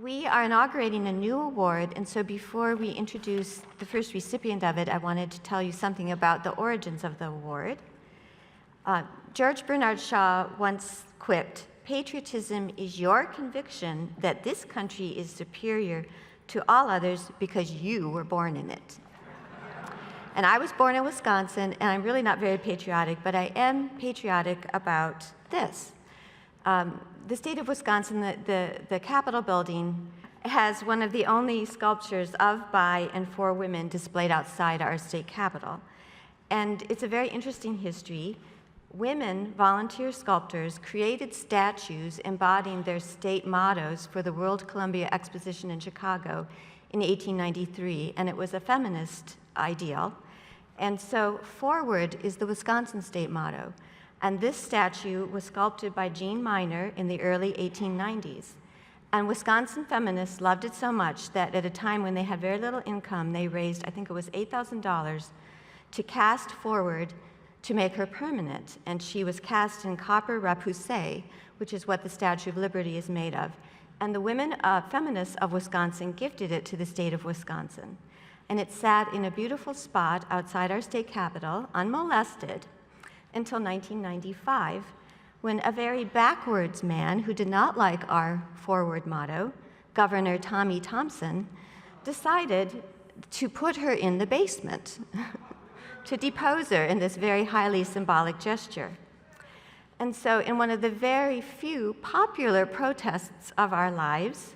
We are inaugurating a new award, and so before we introduce the first recipient of it, I wanted to tell you something about the origins of the award. George Bernard Shaw once quipped, "Patriotism is your conviction that this country is superior to all others because you were born in it." And I was born in Wisconsin, and I'm really not very patriotic, but I am patriotic about this. The state of Wisconsin, the Capitol building, has one of the only sculptures of, by, and for women displayed outside our state capitol. And it's a very interesting history. Women, volunteer sculptors, created statues embodying their state mottos for the World Columbia Exposition in Chicago in 1893, and it was a feminist ideal. And so forward is the Wisconsin state motto. And this statue was sculpted by Jean Miner in the early 1890s. And Wisconsin feminists loved it so much that at a time when they had very little income, they raised, I think it was $8,000 to cast forward to make her permanent. And she was cast in copper repoussé, which is what the Statue of Liberty is made of. And the women feminists of Wisconsin gifted it to the state of Wisconsin. And it sat in a beautiful spot outside our state capitol, unmolested, until 1995, when a very backwards man who did not like our forward motto, Governor Tommy Thompson, decided to put her in the basement, to depose her in this very highly symbolic gesture. And so in one of the very few popular protests of our lives,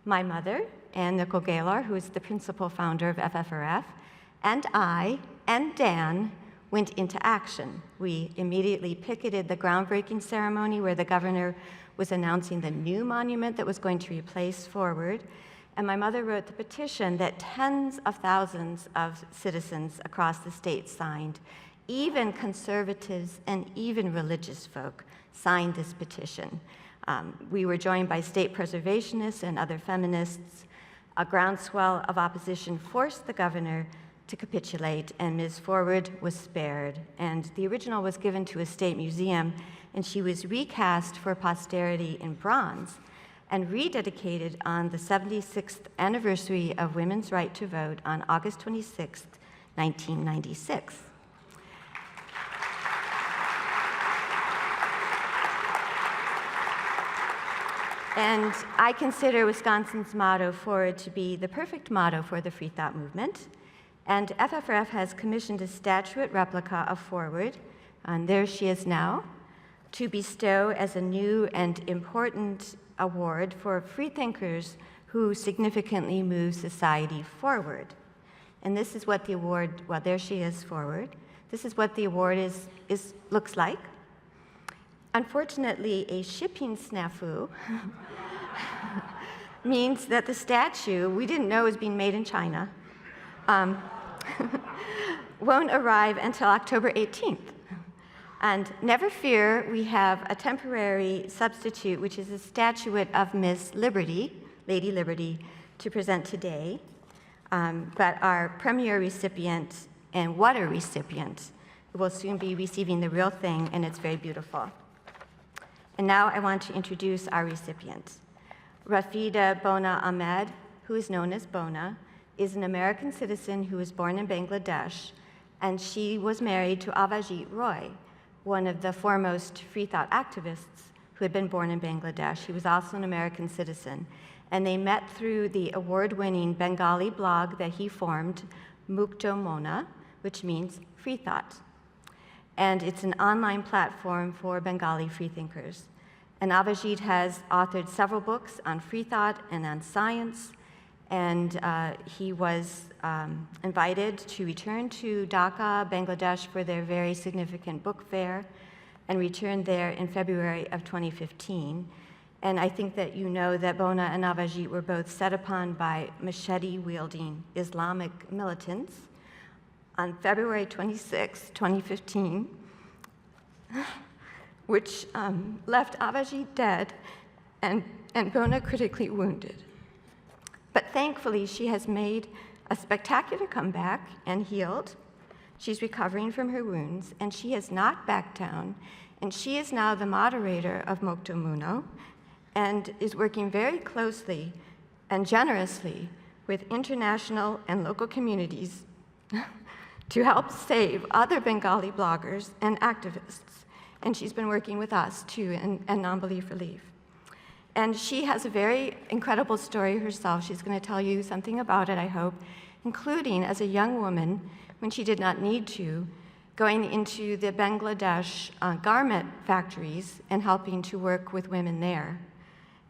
my mother, Ann Nicol Gaylor, who is the principal founder of FFRF, and I, and Dan, went into action. We immediately picketed the groundbreaking ceremony where the governor was announcing the new monument that was going to replace Forward. And my mother wrote the petition that tens of thousands of citizens across the state signed. Even conservatives and even religious folk signed this petition. We were joined by state preservationists and other feminists. A groundswell of opposition forced the governor to capitulate, and Ms. Forward was spared. And the original was given to a state museum, and she was recast for posterity in bronze and rededicated on the 76th anniversary of women's right to vote on August 26, 1996. And I consider Wisconsin's motto, Forward, to be the perfect motto for the free thought movement. And FFRF has commissioned a statuette replica of Forward, and there she is now, to bestow as a new and important award for freethinkers who significantly move society forward. And this is what the award, well, there she is, Forward. This is what the award looks like. Unfortunately, a shipping snafu means that the statue, we didn't know was being made in China, won't arrive until October 18th. And never fear, we have a temporary substitute, which is a statuette of Miss Liberty, Lady Liberty, to present today. But our premier recipient, and what a recipient, will soon be receiving the real thing, and it's very beautiful. And now I want to introduce our recipient. Rafida Bonya Ahmed, who is known as Bonya, is an American citizen who was born in Bangladesh, and she was married to Avajit Roy, one of the foremost free thought activists who had been born in Bangladesh. He was also an American citizen, and they met through the award-winning Bengali blog that he formed, Mukto Mona, which means free thought. And it's an online platform for Bengali freethinkers. And Avajit has authored several books on free thought and on science, and he was invited to return to Dhaka, Bangladesh, for their very significant book fair, and returned there in February of 2015. And I think that you know that Bonya and Avajit were both set upon by machete-wielding Islamic militants on February 26, 2015, which left Avajit dead and Bonya critically wounded. But thankfully, she has made a spectacular comeback and healed. She's recovering from her wounds, and she has not backed down. And she is now the moderator of Mukto Mona and is working very closely and generously with international and local communities to help save other Bengali bloggers and activists. And she's been working with us too, and Non-Belief Relief. And she has a very incredible story herself. She's going to tell you something about it, I hope, including as a young woman, when she did not need to, going into the Bangladesh garment factories and helping to work with women there.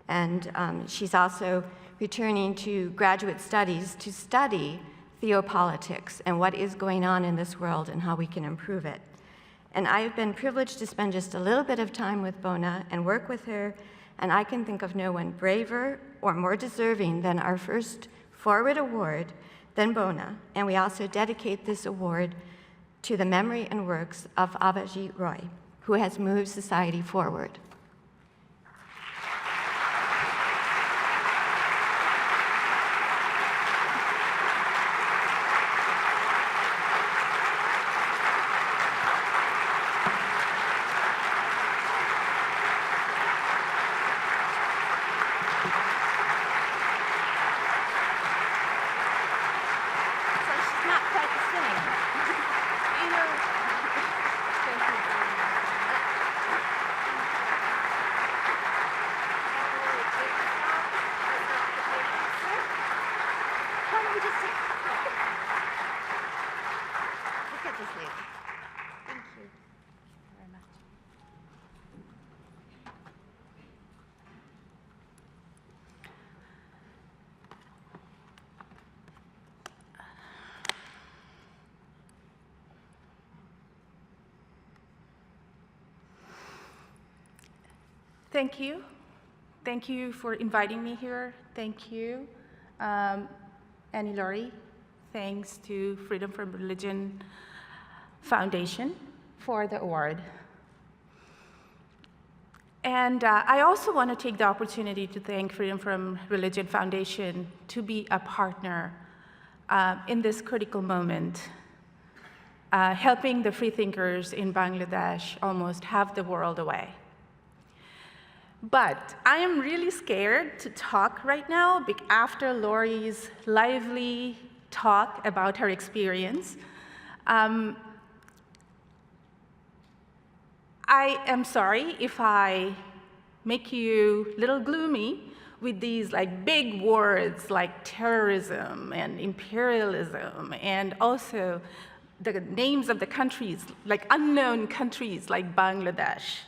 And she's also returning to graduate studies to study theopolitics and what is going on in this world and how we can improve it. And I have been privileged to spend just a little bit of time with Bonya and work with her, and I can think of no one braver or more deserving than our first Forward Award than Bonya. And we also dedicate this award to the memory and works of Abaji Roy, who has moved society forward. Thank you. Thank you for inviting me here. Thank you, Annie Laurie. Thanks to Freedom from Religion Foundation for the award. And I also want to take the opportunity to thank Freedom from Religion Foundation to be a partner in this critical moment, helping the freethinkers in Bangladesh almost half the world away. But I am really scared to talk right now after Laurie's lively talk about her experience. I am sorry if I make you a little gloomy with these big words like terrorism and imperialism, and also the names of the countries, unknown countries like Bangladesh.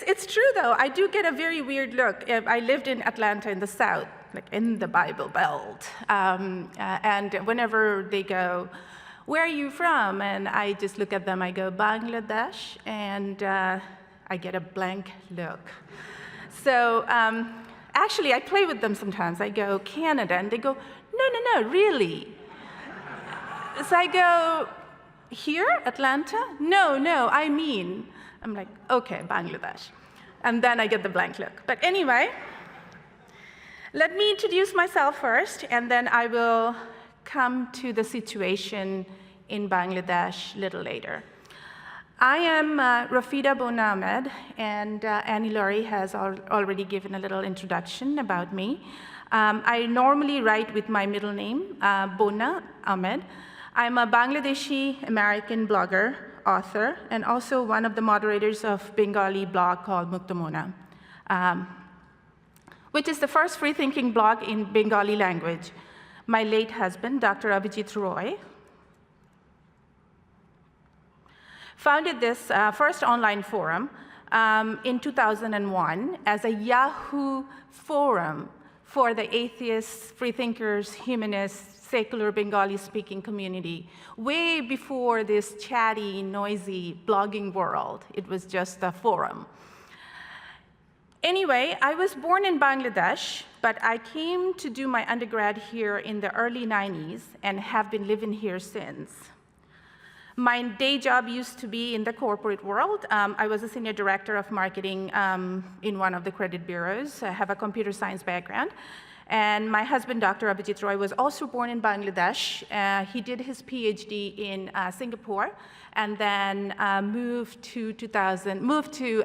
It's true, though. I do get a very weird look. I lived in Atlanta in the South, in the Bible Belt. And whenever they go, "Where are you from?" and I just look at them, I go, "Bangladesh," and I get a blank look. So actually, I play with them sometimes. I go, "Canada," and they go, no, really." So I go, "Here, Atlanta?" No, I mean. I'm like, "Okay, Bangladesh." And then I get the blank look. But anyway, let me introduce myself first, and then I will come to the situation in Bangladesh a little later. I am Rafida Bonya Ahmed, and Annie Laurie has already given a little introduction about me. I normally write with my middle name, Bonya Ahmed. I'm a Bangladeshi-American blogger, author, and also one of the moderators of Bengali blog called Muktamona, which is the first free-thinking blog in Bengali language. My late husband, Dr. Abhijit Roy, founded this first online forum in 2001 as a Yahoo forum for the atheists, freethinkers, humanists, secular Bengali-speaking community, way before this chatty, noisy blogging world. It was just a forum. Anyway, I was born in Bangladesh, but I came to do my undergrad here in the early 90s and have been living here since. My day job used to be in the corporate world. I was a senior director of marketing in one of the credit bureaus. I have a computer science background. And my husband, Dr. Abhijit Roy, was also born in Bangladesh. He did his PhD in Singapore, and then moved to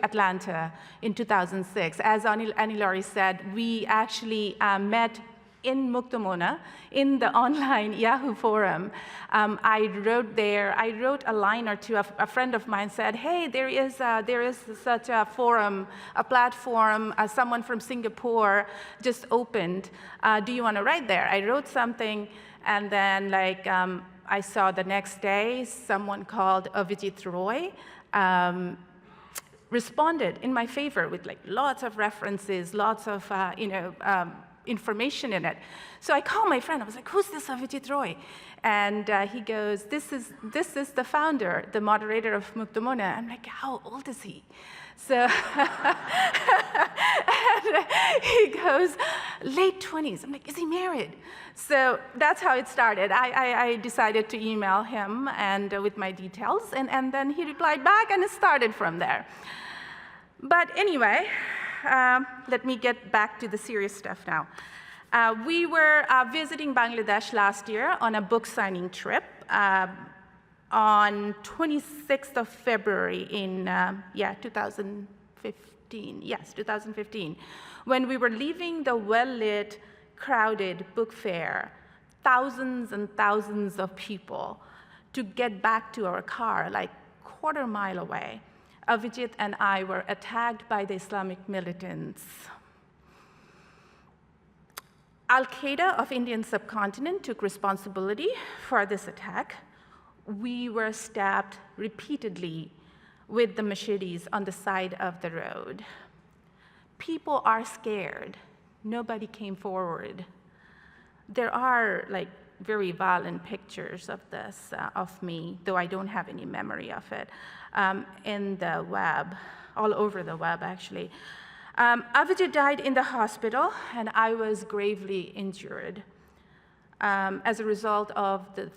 Atlanta in 2006. As Anilari said, we actually met in Muktamona, in the online Yahoo forum. I wrote a line or two. A friend of mine said, hey, there is such a forum, a platform, someone from Singapore just opened. Do you want to write there? I wrote something, and then I saw the next day someone called Avijit Roy responded in my favor with lots of references, lots of information in it. So I called my friend. I was like, who's this Avijit Roy? And he goes, this is the founder, the moderator of Muktamona. I'm like, how old is he? So and he goes, late 20s. I'm like, is he married? So that's how it started. I decided to email him and with my details, and then he replied back, and it started from there. But anyway, let me get back to the serious stuff now. We were visiting Bangladesh last year on a book signing trip on 26th of February in 2015. Yes, 2015. When we were leaving the well-lit, crowded book fair, thousands and thousands of people, to get back to our car, like quarter mile away, Avijit and I were attacked by the Islamic militants. Al-Qaeda of Indian subcontinent took responsibility for this attack. We were stabbed repeatedly with the machetes on the side of the road. People are scared. Nobody came forward. There are very violent pictures of this, of me, though I don't have any memory of it, in the web, all over the web, actually. Avijit died in the hospital, and I was gravely injured as a result of the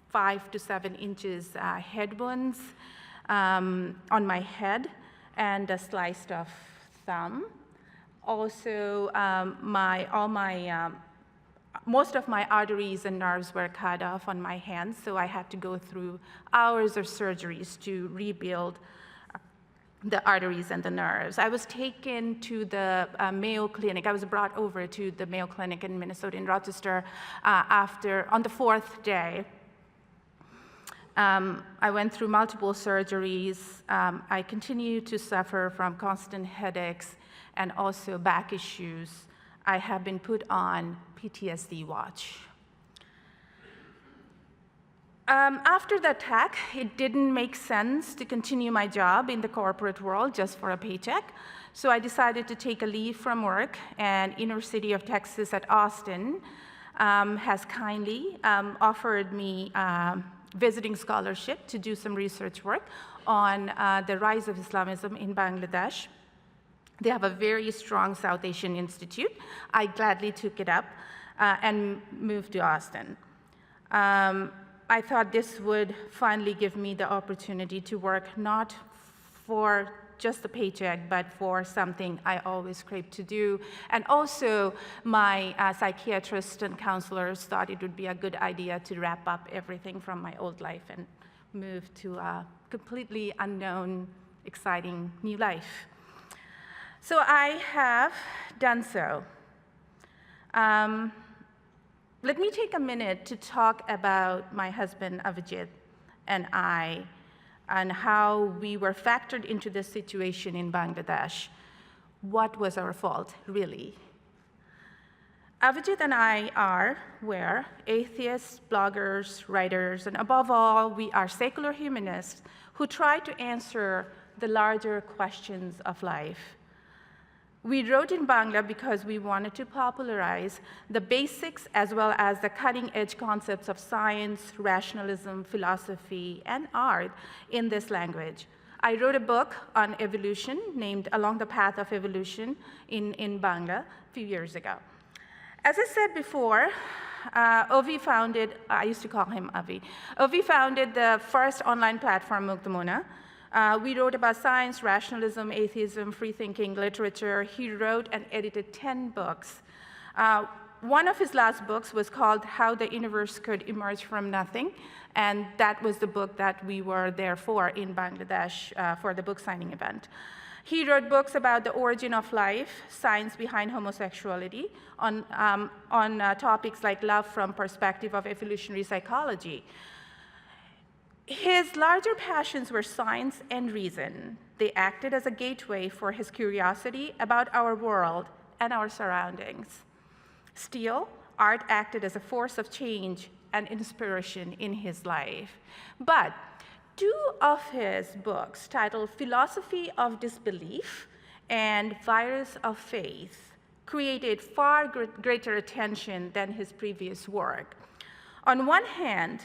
5 to 7 inches head wounds on my head and a sliced off thumb. Also, most of my arteries and nerves were cut off on my hands, so I had to go through hours of surgeries to rebuild the arteries and the nerves. I was taken to the Mayo Clinic. I was brought over to the Mayo Clinic in Minnesota, in Rochester, on the 4th day. I went through multiple surgeries. I continue to suffer from constant headaches and also back issues. I have been put on PTSD watch. After the attack, it didn't make sense to continue my job in the corporate world just for a paycheck. So I decided to take a leave from work, and inner city of Texas at Austin has kindly offered me visiting scholarship to do some research work on the rise of Islamism in Bangladesh. They have a very strong South Asian institute. I gladly took it up and moved to Austin. I thought this would finally give me the opportunity to work not for just a paycheck, but for something I always craved to do. And also, my psychiatrist and counselors thought it would be a good idea to wrap up everything from my old life and move to a completely unknown, exciting new life. So I have done so. Let me take a minute to talk about my husband, Avijit, and I, and how we were factored into this situation in Bangladesh. What was our fault, really? Avijit and I were atheists, bloggers, writers, and above all, we are secular humanists who try to answer the larger questions of life. We wrote in Bangla because we wanted to popularize the basics as well as the cutting-edge concepts of science, rationalism, philosophy, and art in this language. I wrote a book on evolution named Along the Path of Evolution in Bangla a few years ago. As I said before, Ovi founded, I used to call him Avi. Ovi founded the first online platform, Muktamona, We wrote about science, rationalism, atheism, free thinking, literature. He wrote and edited 10 books. One of his last books was called How the Universe Could Emerge from Nothing, and that was the book that we were there for in Bangladesh for the book signing event. He wrote books about the origin of life, science behind homosexuality, on topics like love from perspective of evolutionary psychology. His larger passions were science and reason. They acted as a gateway for his curiosity about our world and our surroundings. Still, art acted as a force of change and inspiration in his life. But two of his books, titled Philosophy of Disbelief and Virus of Faith, created far greater attention than his previous work. On one hand,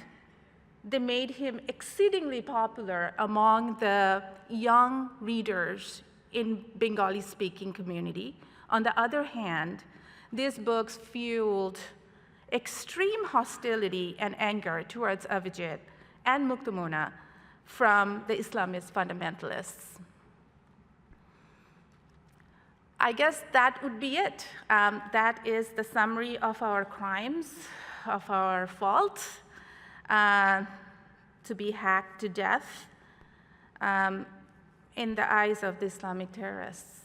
they made him exceedingly popular among the young readers in Bengali-speaking community. On the other hand, these books fueled extreme hostility and anger towards Avijit and Muktamuna from the Islamist fundamentalists. I guess that would be it. That is the summary of our crimes, of our faults. To be hacked to death in the eyes of the Islamic terrorists.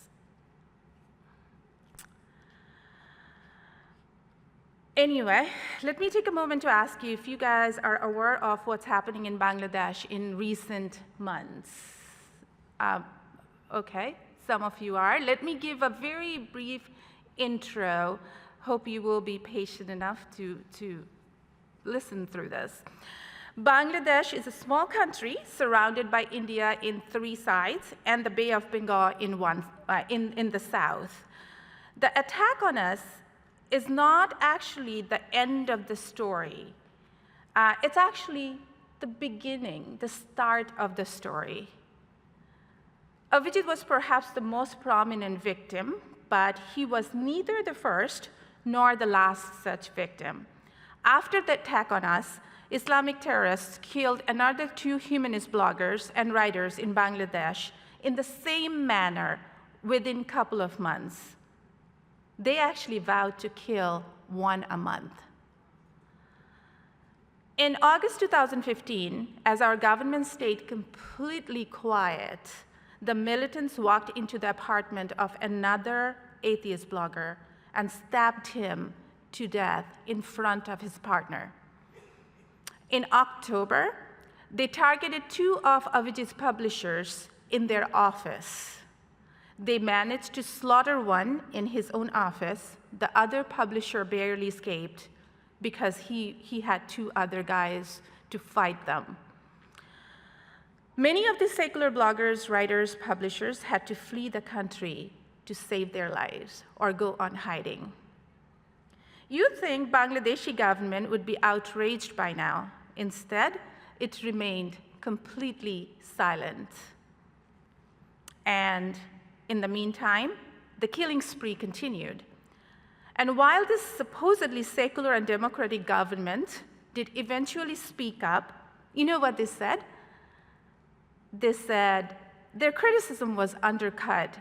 Anyway, let me take a moment to ask you if you guys are aware of what's happening in Bangladesh in recent months. Okay, some of you are. Let me give a very brief intro. Hope you will be patient enough to listen through this. Bangladesh is a small country surrounded by India in 3 sides and the Bay of Bengal in the south. The attack on us is not actually the end of the story. It's actually the beginning, the start of the story. Avijit was perhaps the most prominent victim, but he was neither the first nor the last such victim. After the attack on us, Islamic terrorists killed another 2 humanist bloggers and writers in Bangladesh in the same manner within a couple of months. They actually vowed to kill 1 a month. In August 2015, as our government stayed completely quiet, the militants walked into the apartment of another atheist blogger and stabbed him to death in front of his partner. In October, they targeted 2 of Avijit's publishers in their office. They managed to slaughter one in his own office. The other publisher barely escaped because he had 2 other guys to fight them. Many of the secular bloggers, writers, publishers had to flee the country to save their lives or go on hiding. You'd think Bangladeshi government would be outraged by now. Instead, it remained completely silent. And in the meantime, the killing spree continued. And while this supposedly secular and democratic government did eventually speak up, you know what they said? They said their criticism was undercut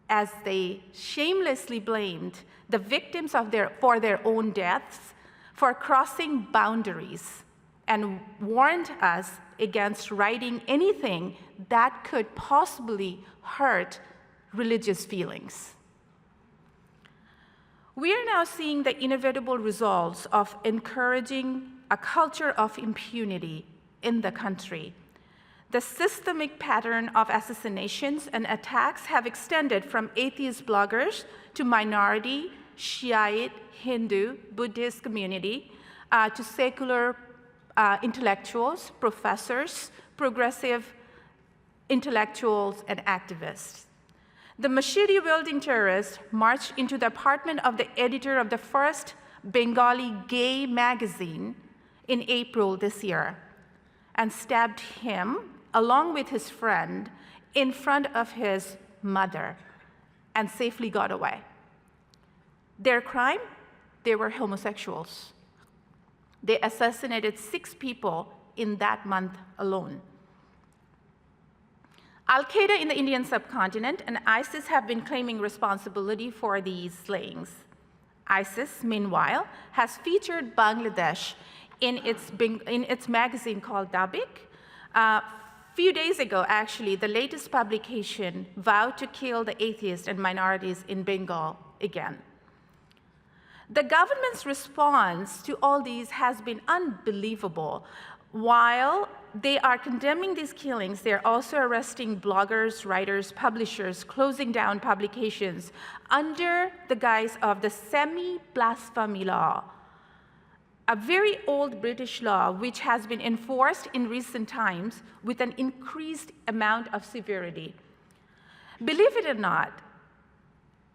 as they shamelessly blamed the victims for their own deaths for crossing boundaries and warned us against writing anything that could possibly hurt religious feelings. We are now seeing the inevitable results of encouraging a culture of impunity in the country. The systemic pattern of assassinations and attacks have extended from atheist bloggers to minority, Shiite, Hindu, Buddhist community, to secular intellectuals, professors, progressive intellectuals, and activists. The machete-wielding terrorists marched into the apartment of the editor of the first Bengali gay magazine in April this year and stabbed him along with his friend in front of his mother and safely got away. Their crime? They were homosexuals. They assassinated 6 people in that month alone. Al-Qaeda in the Indian subcontinent and ISIS have been claiming responsibility for these slayings. ISIS, meanwhile, has featured Bangladesh in its magazine called Dabik. Few days ago, actually, the latest publication vowed to kill the atheists and minorities in Bengal again. The government's response to all these has been unbelievable. While they are condemning these killings, they're also arresting bloggers, writers, publishers, closing down publications under the guise of the semi-blasphemy law, a very old British law which has been enforced in recent times with an increased amount of severity. Believe it or not,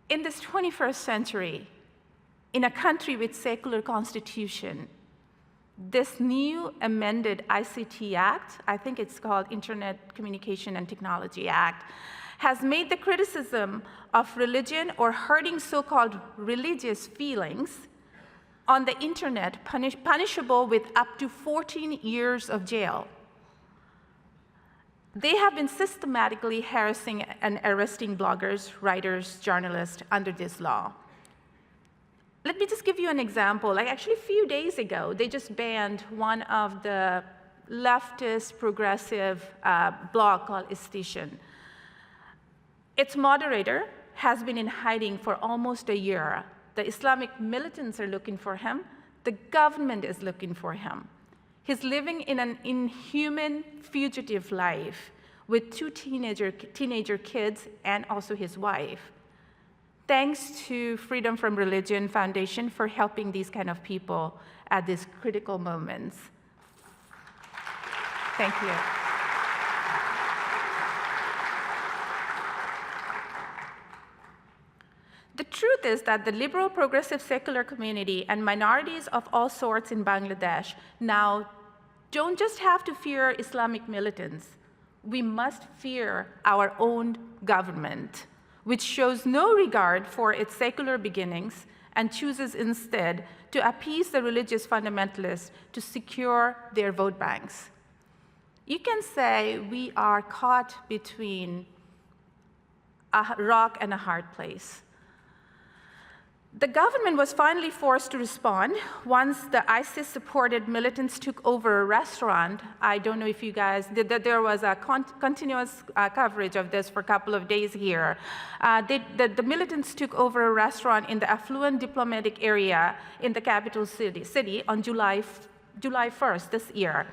in this 21st century, in a country with secular constitution, this new amended ICT Act, I think it's called Internet Communication and Technology Act, has made the criticism of religion or hurting so-called religious feelings on the internet punishable with up to 14 years of jail. They have been systematically harassing and arresting bloggers, writers, journalists under this law. Let me just give you an example. Like actually a few days ago, they just banned one of the leftist progressive blog called Station. Its moderator has been in hiding for almost a year. The Islamic militants are looking for him. The government is looking for him. He's living in an inhuman, fugitive life with two teenager kids and also his wife. Thanks to Freedom from Religion Foundation for helping these kind of people at these critical moments. Thank you. The truth is that the liberal, progressive, secular community and minorities of all sorts in Bangladesh now don't just have to fear Islamic militants. We must fear our own government, which shows no regard for its secular beginnings and chooses instead to appease the religious fundamentalists to secure their vote banks. You can say we are caught between a rock and a hard place. The government was finally forced to respond once the ISIS-supported militants took over a restaurant. I don't know if you guys did that. There was a continuous coverage of this for a couple of days here. The militants took over a restaurant in the affluent diplomatic area in the capital city on July 1st this year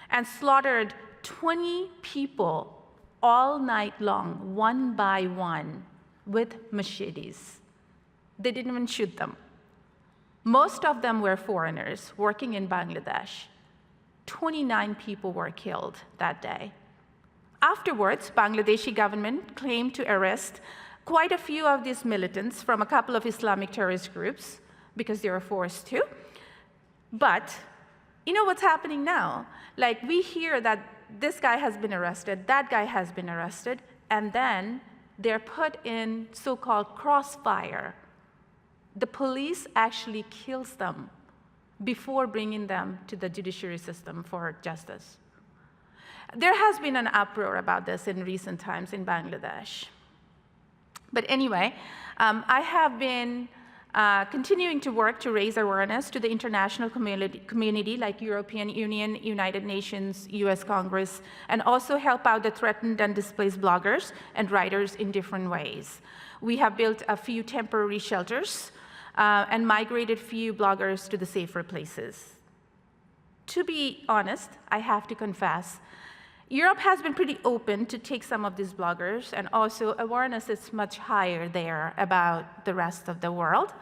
and slaughtered 20 people all night long, one by one, with machetes. They didn't even shoot them. Most of them were foreigners working in Bangladesh. 29 people were killed that day. Afterwards, Bangladeshi government claimed to arrest quite a few of these militants from a couple of Islamic terrorist groups because they were forced to. But you know what's happening now? Like we hear that this guy has been arrested, that guy has been arrested, and then they're put in so-called crossfire. The police actually kills them before bringing them to the judiciary system for justice. There has been an uproar about this in recent times in Bangladesh. But anyway, I have been continuing to work to raise awareness to the international community like European Union, United Nations, US Congress, and also help out the threatened and displaced bloggers and writers in different ways. We have built a few temporary shelters and migrated few bloggers to the safer places. To be honest, I have to confess, Europe has been pretty open to take some of these bloggers, and also awareness is much higher there about the rest of the world.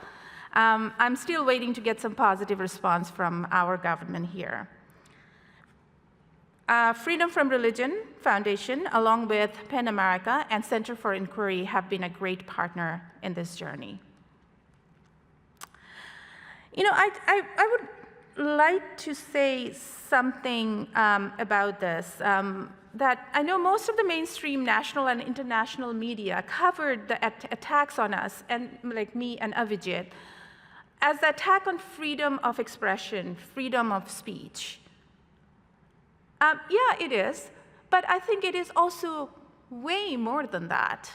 I'm still waiting to get some positive response from our government here. Freedom from Religion Foundation, along with PEN America and Center for Inquiry, have been a great partner in this journey. You know, I would like to say something about this, that I know most of the mainstream national and international media covered the attacks on us, and like me and Avijit, as the attack on freedom of expression, freedom of speech. Yeah, it is, but I think it is also way more than that.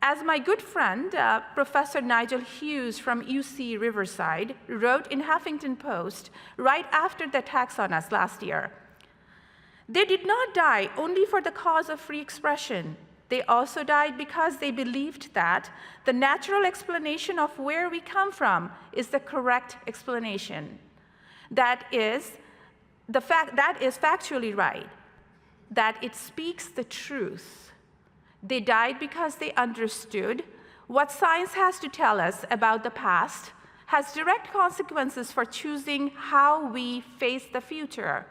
As my good friend, Professor Nigel Hughes from UC Riverside, wrote in Huffington Post right after the attacks on us last year, they did not die only for the cause of free expression. They also died because they believed that the natural explanation of where we come from is the correct explanation. That is factually right, that it speaks the truth. They died because they understood what science has to tell us about the past has direct consequences for choosing how we face the future,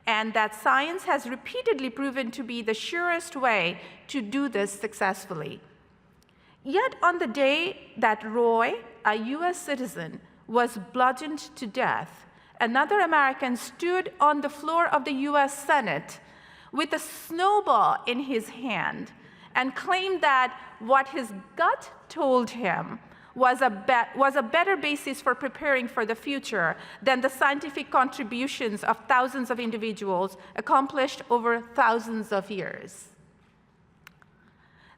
and that science has repeatedly proven to be the surest way to do this successfully. Yet on the day that Roy, a US citizen, was bludgeoned to death, another American stood on the floor of the US Senate with a snowball in his hand and claimed that what his gut told him was a better basis for preparing for the future than the scientific contributions of thousands of individuals accomplished over thousands of years.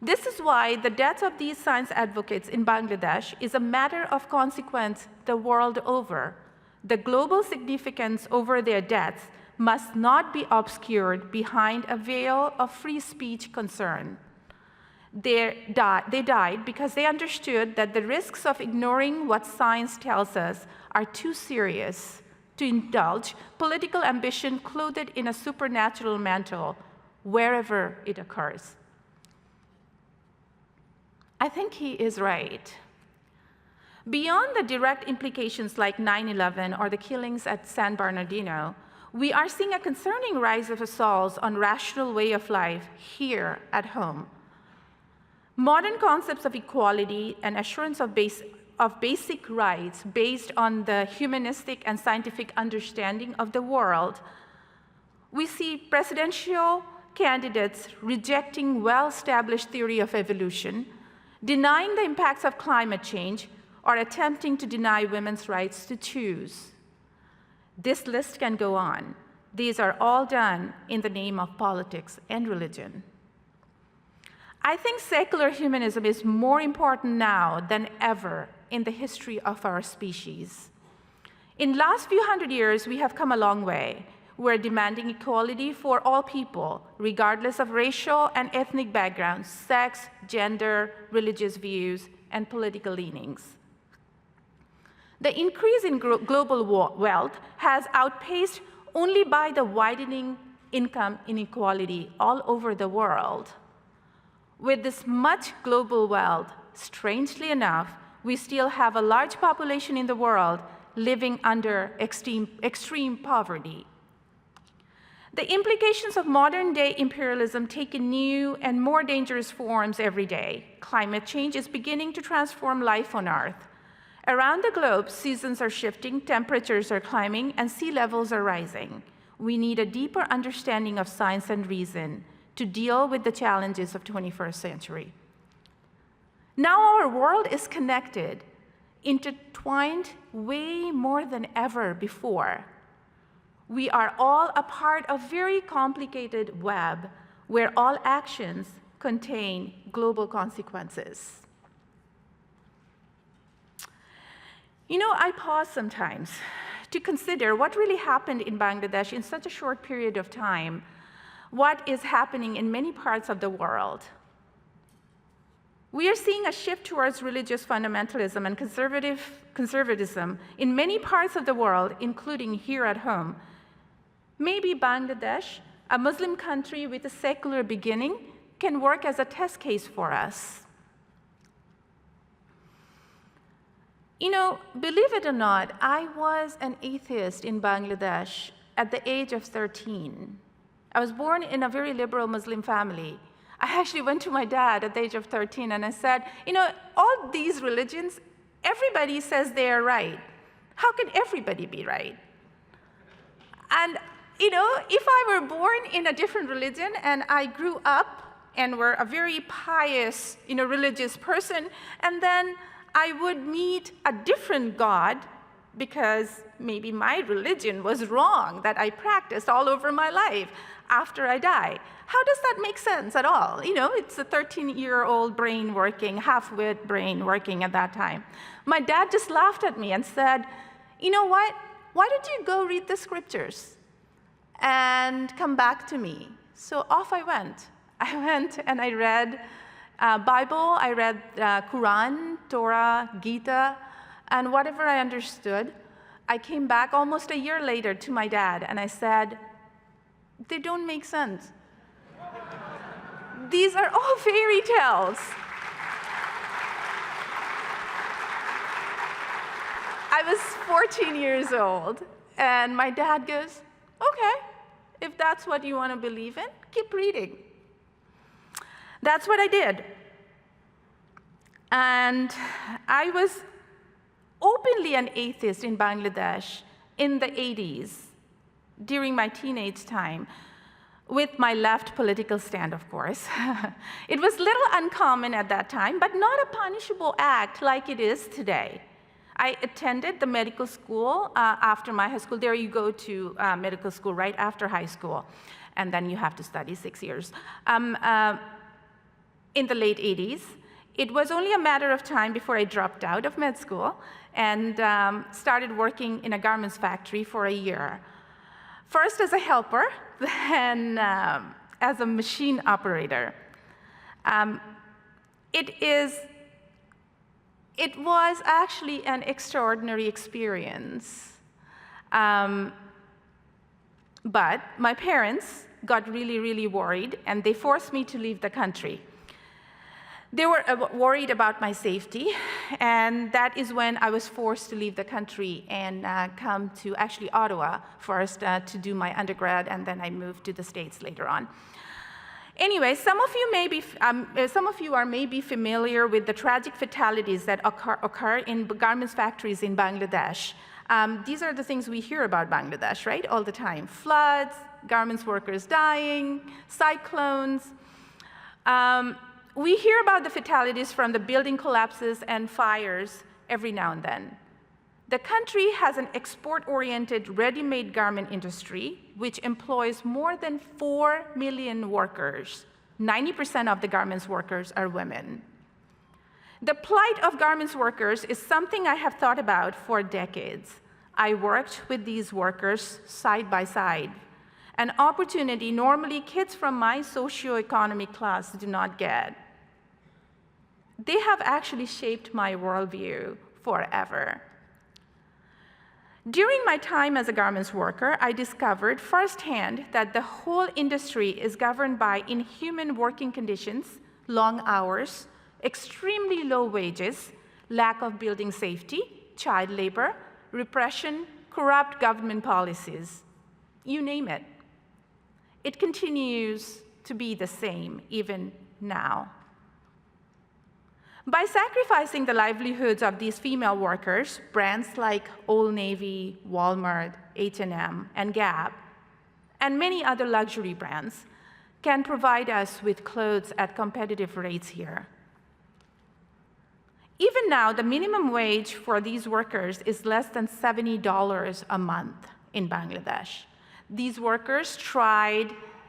This is why the death of these science advocates in Bangladesh is a matter of consequence the world over. The global significance over their deaths must not be obscured behind a veil of free speech concern. They died because they understood that the risks of ignoring what science tells us are too serious to indulge political ambition clothed in a supernatural mantle wherever it occurs. I think he is right. Beyond the direct implications like 9/11 or the killings at San Bernardino, we are seeing a concerning rise of assaults on rational way of life here at home. Modern concepts of equality and assurance of basic rights based on the humanistic and scientific understanding of the world, we see presidential candidates rejecting well-established theory of evolution, denying the impacts of climate change, or attempting to deny women's rights to choose. This list can go on. These are all done in the name of politics and religion. I think secular humanism is more important now than ever in the history of our species. In the last few hundred years, we have come a long way. We're demanding equality for all people, regardless of racial and ethnic backgrounds, sex, gender, religious views, and political leanings. The increase in global wealth has outpaced only by the widening income inequality all over the world. With this much global wealth, strangely enough, we still have a large population in the world living under extreme poverty. The implications of modern-day imperialism take in new and more dangerous forms every day. Climate change is beginning to transform life on Earth. Around the globe, seasons are shifting, temperatures are climbing, and sea levels are rising. We need a deeper understanding of science and reason to deal with the challenges of the 21st century. Now our world is connected, intertwined way more than ever before. We are all a part of a very complicated web where all actions contain global consequences. You know, I pause sometimes to consider what really happened in Bangladesh in such a short period of time, what is happening in many parts of the world. We are seeing a shift towards religious fundamentalism and conservatism in many parts of the world, including here at home. Maybe Bangladesh, a Muslim country with a secular beginning, can work as a test case for us. You know, believe it or not, I was an atheist in Bangladesh at the age of 13. I was born in a very liberal Muslim family. I actually went to my dad at the age of 13 and I said, you know, all these religions, everybody says they are right. How can everybody be right? And, you know, if I were born in a different religion and I grew up and were a very pious, religious person, and then I would meet a different God because maybe my religion was wrong that I practiced all over my life after I die. how does that make sense at all? You know, it's a 13-year-old brain working, half-wit brain working at that time. My dad just laughed at me and said, you know what? Why don't you go read the scriptures and come back to me? So off I went. I went and I read Bible, I read Quran, Torah, Gita, and whatever I understood. I came back almost a year later to my dad and I said, they don't make sense. These are all fairy tales. I was 14 years old, and my dad goes, okay, if that's what you want to believe in, keep reading. That's what I did. And I was openly an atheist in Bangladesh in the 80s, during my teenage time, with my left political stand, of course. It was little uncommon at that time, but not a punishable act like it is today. I attended the medical school after my high school. There you go to medical school right after high school, and then you have to study 6 years. In the late 80s, it was only a matter of time before I dropped out of med school and started working in a garments factory for a year. First as a helper, then as a machine operator. It was actually an extraordinary experience. But my parents got really, really worried, and they forced me to leave the country. They were worried about my safety, and that is when I was forced to leave the country and come to actually Ottawa first to do my undergrad, and then I moved to the States later on. Anyway, some of you are maybe familiar with the tragic fatalities that occur in garments factories in Bangladesh. These are the things we hear about Bangladesh, right, all the time. Floods, garments workers dying, cyclones. We hear about the fatalities from the building collapses and fires every now and then. The country has an export-oriented ready-made garment industry, which employs more than 4 million workers. 90% of the garments workers are women. The plight of garments workers is something I have thought about for decades. I worked with these workers side by side, an opportunity normally kids from my socioeconomic class do not get. They have actually shaped my worldview forever. During my time as a garments worker, I discovered firsthand that the whole industry is governed by inhuman working conditions, long hours, extremely low wages, lack of building safety, child labor, repression, corrupt government policies, you name it. It continues to be the same even now. By sacrificing the livelihoods of these female workers, brands like Old Navy, Walmart, H&M, and Gap, and many other luxury brands can provide us with clothes at competitive rates here. Even now, the minimum wage for these workers is less than $70 a month in Bangladesh. These workers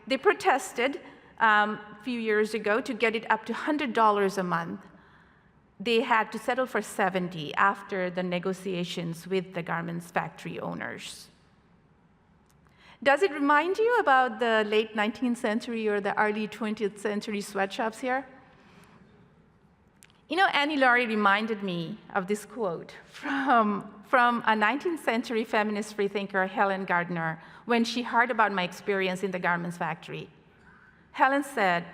they protested a few years ago to get it up to $100 a month. They had to settle for $70 after the negotiations with the garments factory owners. Does it remind you about the late 19th century or the early 20th century sweatshops here? You know, Annie Laurie reminded me of this quote from a 19th century feminist freethinker, Helen Gardner, when she heard about my experience in the garments factory. Helen said,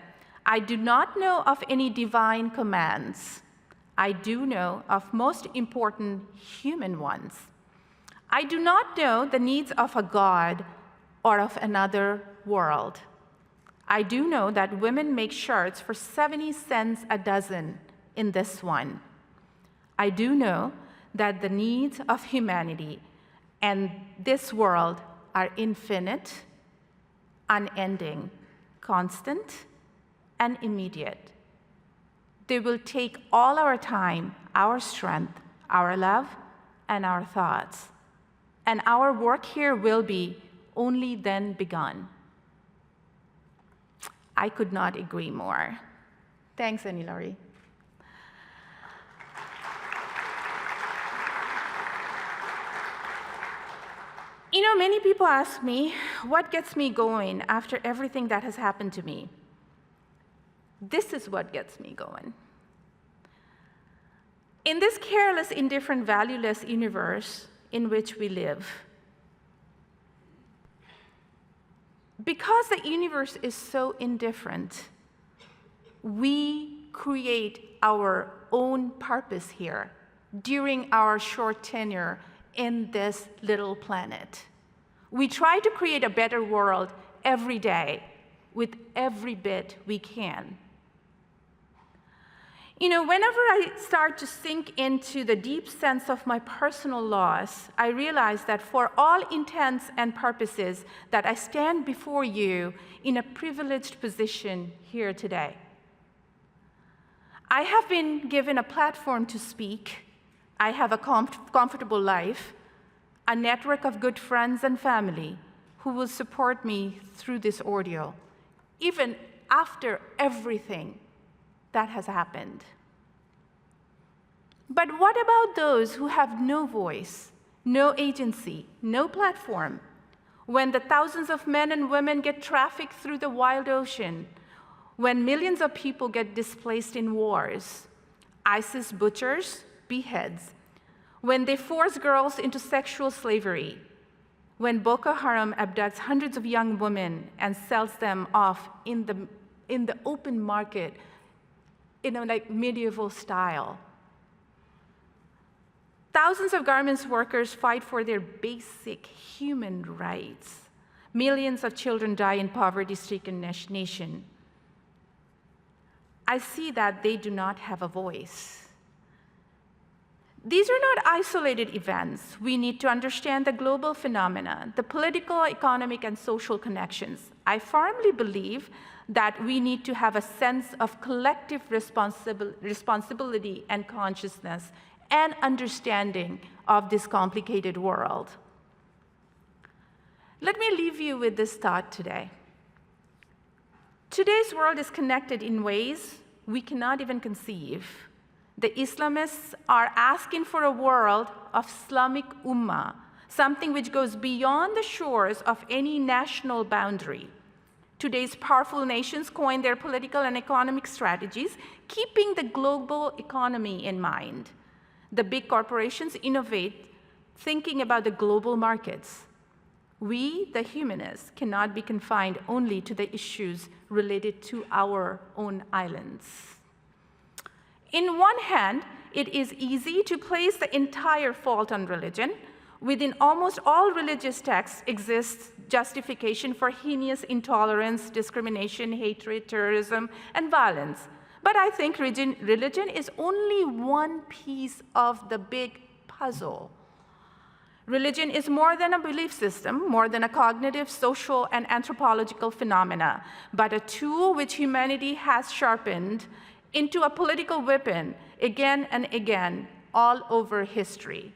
"I do not know of any divine commands. I do know of most important human ones. I do not know the needs of a god or of another world. I do know that women make shirts for 70 cents a dozen in this one. I do know that the needs of humanity and this world are infinite, unending, constant, and immediate. They will take all our time, our strength, our love, and our thoughts. And our work here will be only then begun." I could not agree more. Thanks, Anilari. You know, many people ask me, what gets me going after everything that has happened to me? This is what gets me going. In this careless, indifferent, valueless universe in which we live, because the universe is so indifferent, we create our own purpose here during our short tenure in this little planet. We try to create a better world every day with every bit we can. You know, whenever I start to sink into the deep sense of my personal loss, I realize that for all intents and purposes, that I stand before you in a privileged position here today. I have been given a platform to speak. I have a comfortable life, a network of good friends and family who will support me through this ordeal, even after everything that has happened. But what about those who have no voice, no agency, no platform? When the thousands of men and women get trafficked through the wild ocean, when millions of people get displaced in wars, ISIS butchers, beheads, when they force girls into sexual slavery, when Boko Haram abducts hundreds of young women and sells them off in the open market in a like medieval style. Thousands of garments workers fight for their basic human rights. Millions of children die in poverty-stricken nation. I see that they do not have a voice. These are not isolated events. We need to understand the global phenomena, the political, economic, and social connections. I firmly believe that we need to have a sense of collective responsibility and consciousness and understanding of this complicated world. Let me leave you with this thought today. Today's world is connected in ways we cannot even conceive. The Islamists are asking for a world of Islamic Ummah, something which goes beyond the shores of any national boundary. Today's powerful nations coin their political and economic strategies, keeping the global economy in mind. The big corporations innovate, thinking about the global markets. We, the humanists, cannot be confined only to the issues related to our own islands. In one hand, it is easy to place the entire fault on religion. Within almost all religious texts exists justification for heinous intolerance, discrimination, hatred, terrorism, and violence. But I think religion is only one piece of the big puzzle. Religion is more than a belief system, more than a cognitive, social, and anthropological phenomena, but a tool which humanity has sharpened into a political weapon again and again all over history.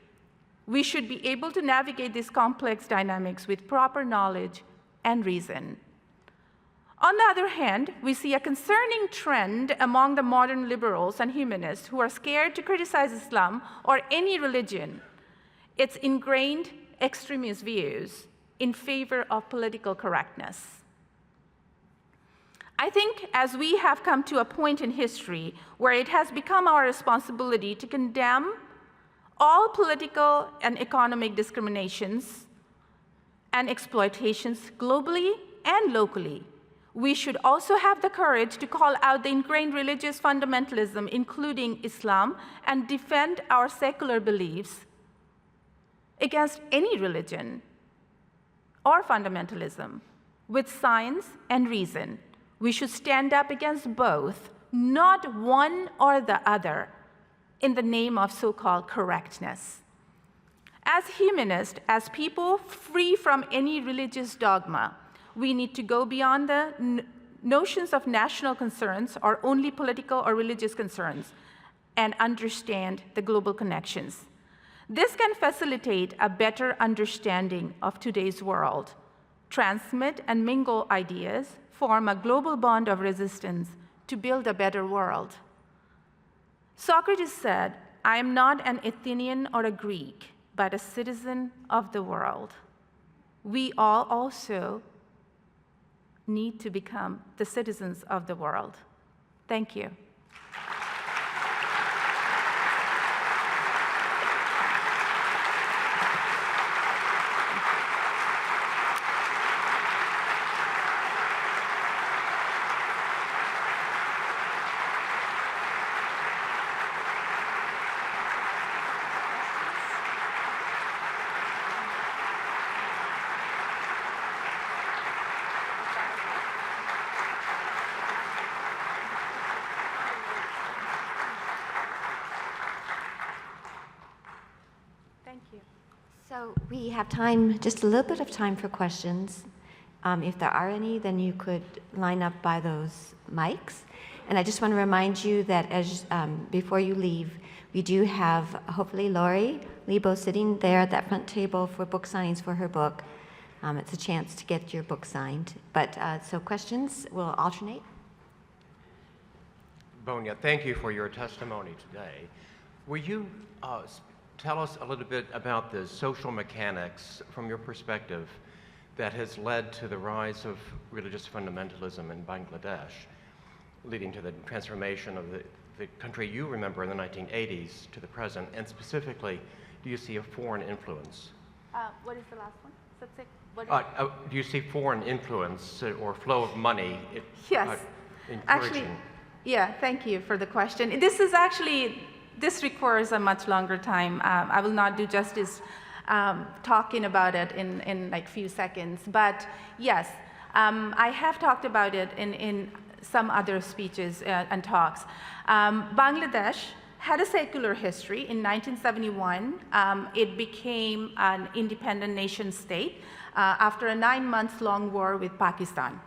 We should be able to navigate these complex dynamics with proper knowledge and reason. On the other hand, we see a concerning trend among the modern liberals and humanists who are scared to criticize Islam or any religion. It's ingrained extremist views in favor of political correctness. I think as we have come to a point in history where it has become our responsibility to condemn all political and economic discriminations and exploitations globally and locally, we should also have the courage to call out the ingrained religious fundamentalism, including Islam, and defend our secular beliefs against any religion or fundamentalism with science and reason. We should stand up against both, not one or the other, in the name of so-called correctness. As humanists, as people free from any religious dogma, we need to go beyond the notions of national concerns or only political or religious concerns and understand the global connections. This can facilitate a better understanding of today's world, transmit and mingle ideas, form a global bond of resistance to build a better world. Socrates said, "I am not an Athenian or a Greek, but a citizen of the world." We all also need to become the citizens of the world. Thank you. Thank you. So we have time, just a little bit of time for questions. If there are any, then you could line up by those mics. And I just want to remind you that as before you leave, we do have hopefully Lori Lebo sitting there at that front table for book signings for her book. It's a chance to get your book signed. But so questions will alternate. Bonya, thank you for your testimony today. Will you tell us a little bit about the social mechanics from your perspective that has led to the rise of religious fundamentalism in Bangladesh, leading to the transformation of the country you remember in the 1980s to the present, and specifically, do you see a foreign influence? What is the last one? Do you see foreign influence or flow of money? Yes. Actually, yeah, thank you for the question. This requires a much longer time. I will not do justice talking about it in like few seconds. But yes, I have talked about it in some other speeches and talks. Bangladesh had a secular history. In 1971, it became an independent nation state after a 9-month-long war with Pakistan.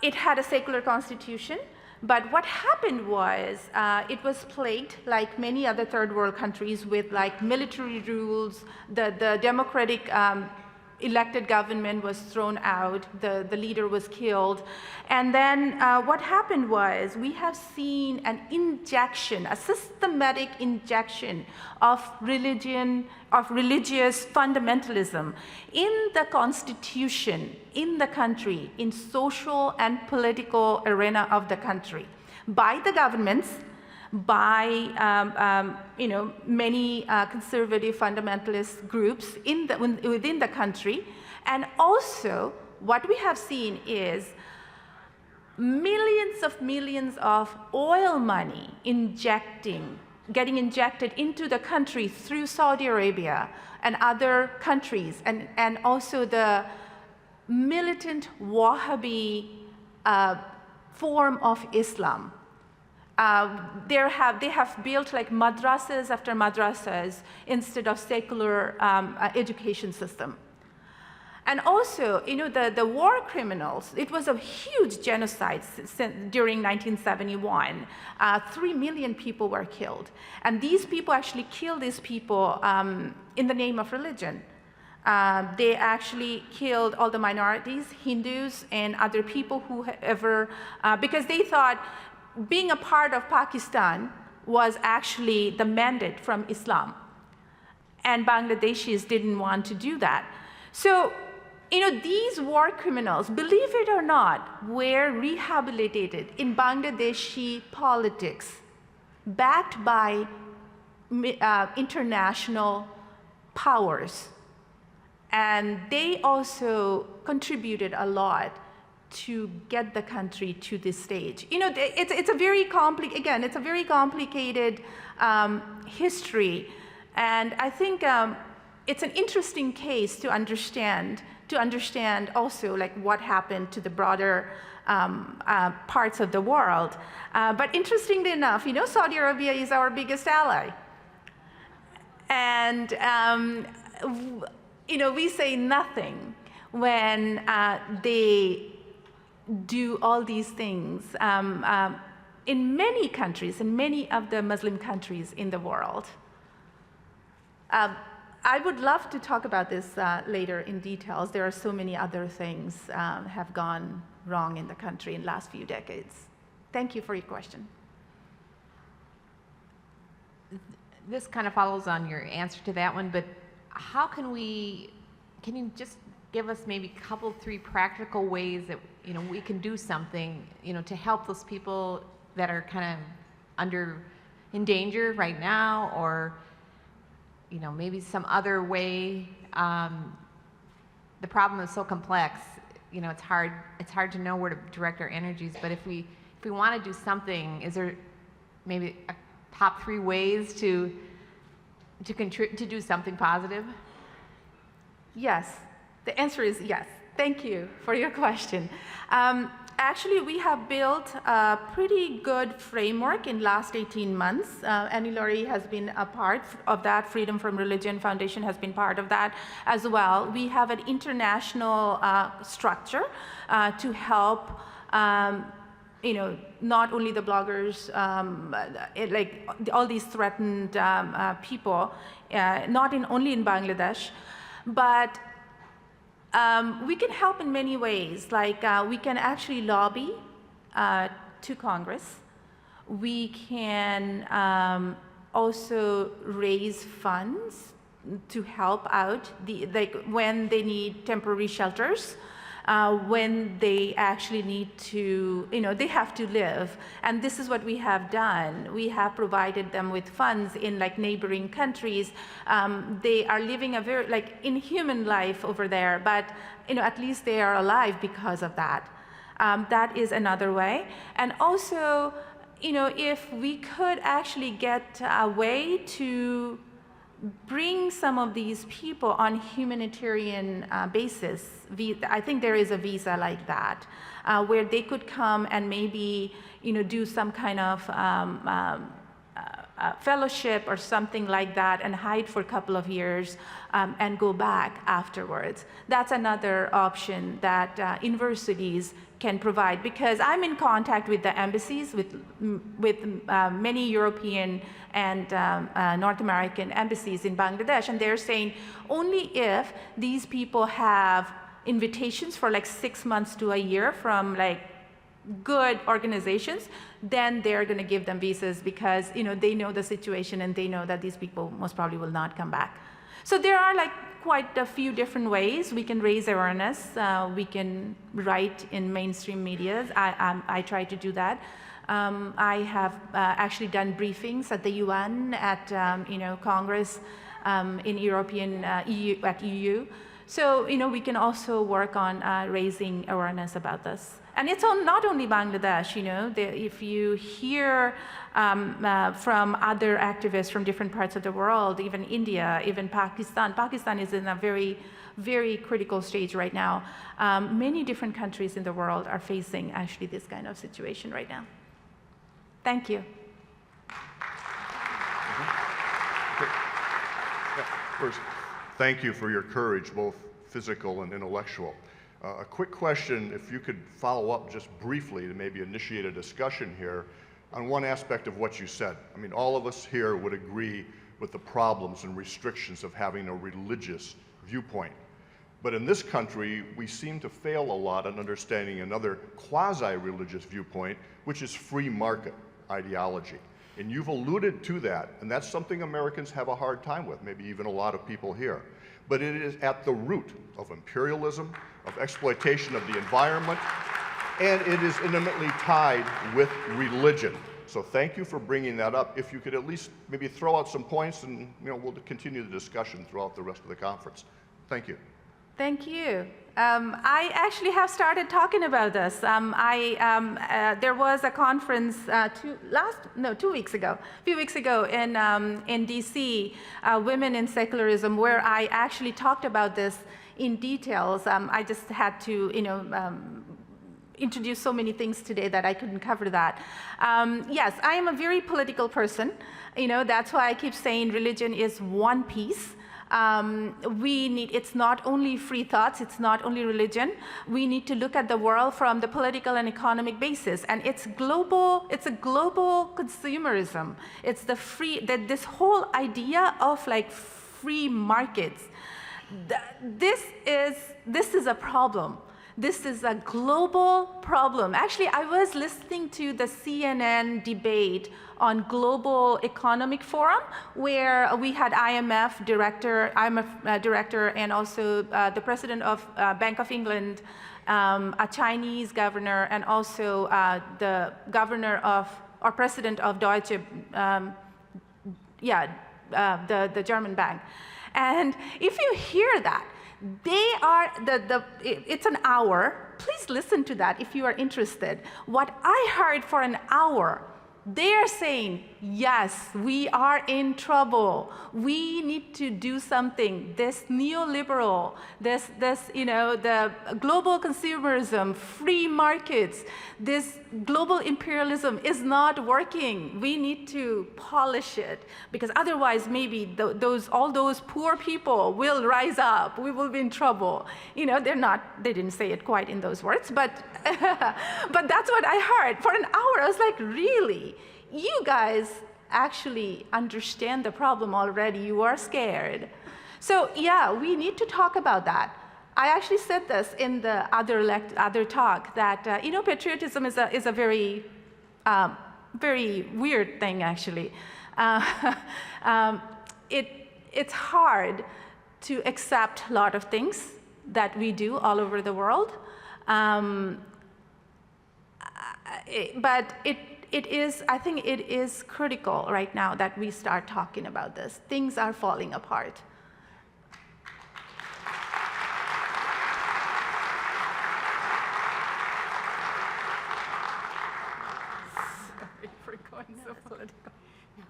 It had a secular constitution. But what happened was it was plagued, like many other third world countries, with like military rules. The democratic elected government was thrown out. The leader was killed. And then what happened was we have seen an injection, a systematic injection of religion, of religious fundamentalism in the constitution, in the country, in social and political arena of the country, by the governments, by many conservative fundamentalist groups within the country. And also what we have seen is millions of oil money getting injected into the country through Saudi Arabia and other countries, and also the militant Wahhabi form of Islam. They have built like madrasas after madrasas instead of secular education system. And also, the war criminals, it was a huge genocide during 1971. 3 million people were killed. And these people actually killed these people in the name of religion. They actually killed all the minorities, Hindus and other people because they thought being a part of Pakistan was actually the mandate from Islam. And Bangladeshis didn't want to do that. So, these war criminals, believe it or not, were rehabilitated in Bangladeshi politics, backed by international powers. And they also contributed a lot to get the country to this stage. It's a very complicated history, and I think it's an interesting case to understand also like what happened to the broader parts of the world. But interestingly enough, Saudi Arabia is our biggest ally, and we say nothing when they do all these things in many countries, in many of the Muslim countries in the world. I would love to talk about this later in details. There are so many other things have gone wrong in the country in the last few decades. Thank you for your question. This kind of follows on your answer to that one, but how can you just give us maybe a couple, 3 practical ways that, we can do something, to help those people that are kind of in danger right now, or, maybe some other way. The problem is so complex, it's hard to know where to direct our energies, but if we want to do something, is there maybe a top 3 ways to do something positive? Yes, the answer is yes. Thank you for your question. Actually, we have built a pretty good framework in the last 18 months. Annie Laurie has been a part of that. Freedom from Religion Foundation has been part of that as well. We have an international structure to help not only the bloggers, like all these threatened people, not only in Bangladesh, but we can help in many ways. Like we can actually lobby to Congress. We can also raise funds to help out when they need temporary shelters. When they actually need to, they have to live. And this is what we have done. We have provided them with funds in neighboring countries. They are living a very inhuman life over there, but at least they are alive because of that. That is another way. And also, if we could actually get a way to bring some of these people on humanitarian basis. I think there is a visa like that, where they could come and maybe do some kind of fellowship or something like that and hide for a couple of years and go back afterwards. That's another option that universities can provide, because I'm in contact with the embassies, with many European and North American embassies in Bangladesh, and they're saying only if these people have invitations for 6 months to a year from good organizations, then they're going to give them visas, because they know the situation and they know that these people most probably will not come back. So there are quite a few different ways we can raise awareness. We can write in mainstream media. I try to do that. I have actually done briefings at the UN, at Congress, in European EU. So we can also work on raising awareness about this. And it's not only Bangladesh. If you hear from other activists from different parts of the world, even India, even Pakistan. Pakistan is in a very, very critical stage right now. Many different countries in the world are facing actually this kind of situation right now. Thank you. First, thank you for your courage, both physical and intellectual. A quick question, if you could follow up just briefly to maybe initiate a discussion here on one aspect of what you said. I mean, all of us here would agree with the problems and restrictions of having a religious viewpoint. But in this country, we seem to fail a lot in understanding another quasi-religious viewpoint, which is free market ideology. And you've alluded to that, and that's something Americans have a hard time with, maybe even a lot of people here. But it is at the root of imperialism, of exploitation of the environment, and it is intimately tied with religion. So thank you for bringing that up. If you could at least maybe throw out some points, and we'll continue the discussion throughout the rest of the conference. Thank you. Thank you. I actually have started talking about this. There was a conference 2 weeks ago, a few weeks ago in DC, Women in Secularism, where I actually talked about this in details. I just had to, introduce so many things today that I couldn't cover that. Yes, I am a very political person. That's why I keep saying religion is one piece. It's not only free thoughts, it's not only religion. We need to look at the world from the political and economic basis, and it's a global consumerism. It's this whole idea of free markets. This is a problem. This is a global problem. Actually, I was listening to the CNN debate on Global Economic Forum, where we had IMF director, and also the president of Bank of England, a Chinese governor, and also the governor of, or president of Deutsche, the German bank. And if you hear that, they are, it's an hour. Please listen to that if you are interested. What I heard for an hour, they're saying, yes, we are in trouble. We need to do something. This neoliberal, this the global consumerism, free markets, this global imperialism is not working. We need to polish it, because otherwise maybe all those poor people will rise up. We will be in trouble. They didn't say it quite in those words, but but that's what I heard. For an hour, I was like, really? You guys actually understand the problem already. You are scared. So yeah, we need to talk about that. I actually said this in the other talk, that patriotism is a very very weird thing, actually. It's hard to accept a lot of things that we do all over the world, but I think it is critical right now that we start talking about this. Things are falling apart. Sorry for going so political. No.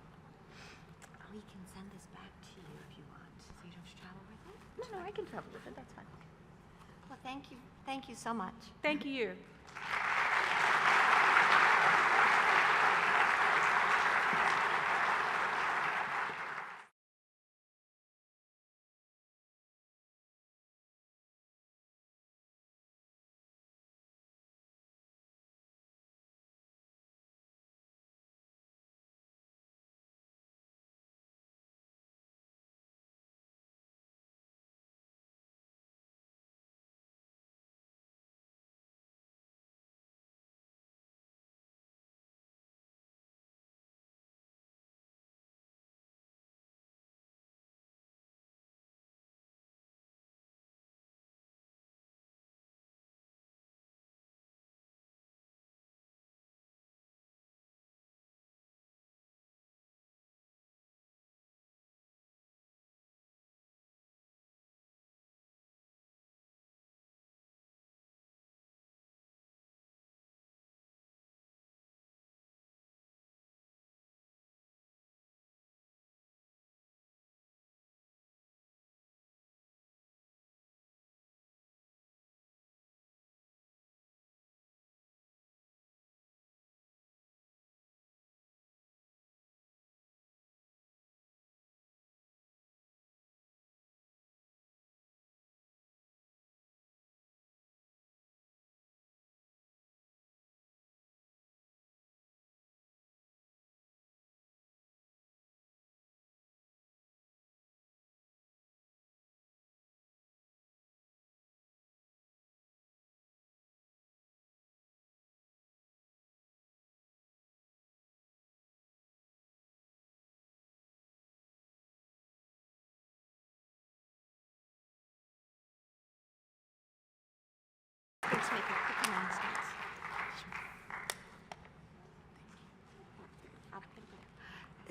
We can send this back to you if you want, so you don't have to travel with it. No, I can travel with it. That's fine. Well, thank you. Thank you so much. Thank you. Let's make a quick announcement.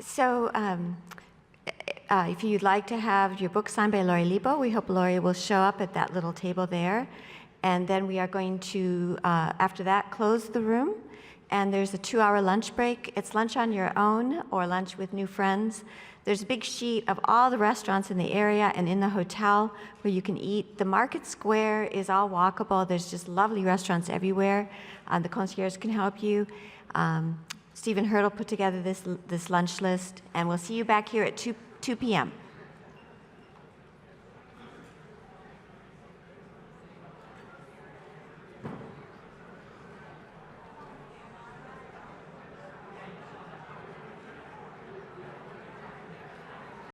So, if you'd like to have your book signed by Lori Libo, we hope Lori will show up at that little table there. And then we are going to, after that, close the room. And there's a 2-hour lunch break. It's lunch on your own or lunch with new friends. There's a big sheet of all the restaurants in the area and in the hotel where you can eat. The market square is all walkable. There's just lovely restaurants everywhere. The concierge can help you. Stephen Hurdle put together this lunch list, and we'll see you back here at 2 p.m.